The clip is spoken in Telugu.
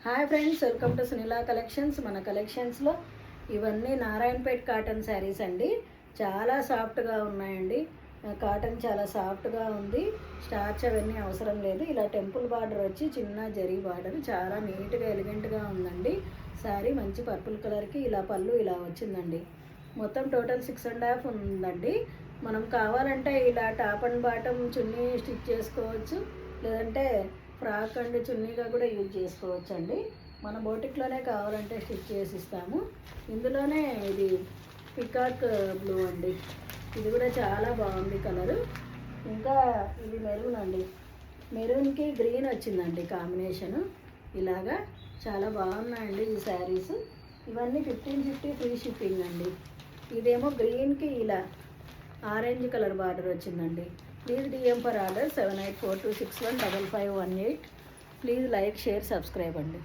Hi friends, welcome to Sunila collections. మన కలెక్షన్స్లో ఇవన్నీ నారాయణపేట్ కాటన్ శారీస్ అండి. చాలా సాఫ్ట్గా ఉన్నాయండి. కాటన్ చాలా సాఫ్ట్గా ఉంది. స్టార్చ్ అవన్నీ అవసరం లేదు. ఇలా టెంపుల్ బార్డర్ వచ్చి చిన్న జరీ బార్డర్ చాలా నీట్గా ఎలిగెంట్గా ఉందండి. శారీ మంచి పర్పుల్ కలర్కి ఇలా పళ్ళు ఇలా వచ్చిందండి. మొత్తం టోటల్ 6.5 ఉందండి. మనం కావాలంటే ఇలా top and bottom chunni stitch చేసుకోవచ్చు, లేదంటే ఫ్రాక్ అండ్ చున్నీగా కూడా యూజ్ చేసుకోవచ్చు అండి. మన బోటిక్లోనే కావాలంటే స్టిచ్ చేసి ఇస్తాము. ఇందులోనే ఇది పికాక్ బ్లూ అండి. ఇది కూడా చాలా బాగుంది కలరు. ఇంకా ఇది మెరూన్ అండి. మెరూన్కి గ్రీన్ వచ్చిందండి కాంబినేషను. ఇలాగా చాలా బాగున్నాయండి ఈ శారీస్. ఇవన్నీ 1550 ఫ్రీ షిప్పింగ్ అండి. ఇదేమో గ్రీన్కి ఇలా ఆరెంజ్ కలర్ బార్డర్ వచ్చిందండి. Please DM for order 7842615518. Please like, share, subscribe అండి.